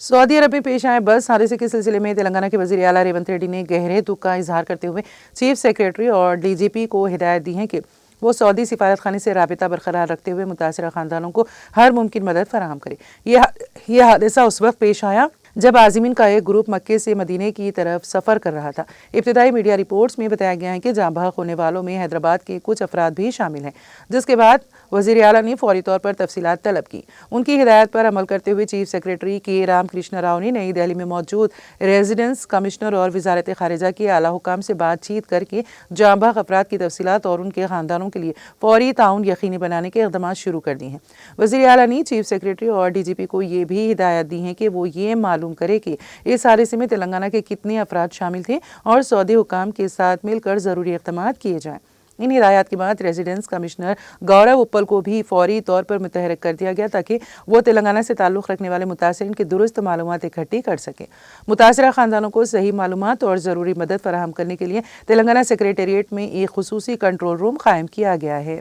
Saudi अरब में पेश आए बस हादसे के सिलसिले में तेलंगाना के वज़ीर आला रेवंत रेड्डी ने गहरे दुख का इजहार करते हुए चीफ सेक्रेटरी और डीजीपी को हिदायत दी है कि वो सऊदी सिफारत खाने से राबिता बरकरार रखते हुए मुतासरा खानदानों को हर मुमकिन मदद फराहम करे। यह हादसा उस वक्त पेश आया जब आज़मीन का एक ग्रुप मक्के से मदीने की तरफ सफ़र कर रहा था। इब्तिदाई मीडिया रिपोर्ट्स में बताया गया है कि जाँ बहक होने वालों में हैदराबाद के कुछ अफराद भी शामिल हैं, जिसके बाद वज़ीर आला ने फौरी तौर पर तफसीलात तलब की। उनकी हिदायत पर अमल करते हुए चीफ सेक्रेटरी के रामकृष्ण राव ने नई दिल्ली में मौजूद रेजिडेंस कमिश्नर और वजारत खारिजा के आला हुकाम से बातचीत करके जाँ बहक अफराद की तफसीलात और उनके ख़ानदानों के लिए फौरी ताउन यकीनी बनाने के इक़दाम शुरू कर दिए हैं। वज़ीर आला ने चीफ सेक्रेटरी और डीजीपी को ये भी हिदायत दी है कि वो ये मालूम करे कि इस हादसे में तेलंगाना के कितने अफराद शामिल थे और सऊदी हुकाम के साथ मिलकर ज़रूरी इक़दाम किए जाएँ। इन हिदायत के बाद रेजिडेंस कमिश्नर गौरव उप्पल को भी फौरी तौर पर मुतहरक कर दिया गया ताकि वो तेलंगाना से ताल्लुक़ रखने वाले मुतासरीन की दुरुस्त मालूमात इकट्ठी कर सकें। मुतासरा ख़ानदानों को सही मालूमात और ज़रूरी मदद फराहम करने के लिए तेलंगाना सेक्रेटेरिएट में एक खुसूसी कंट्रोल रूम कायम किया गया है।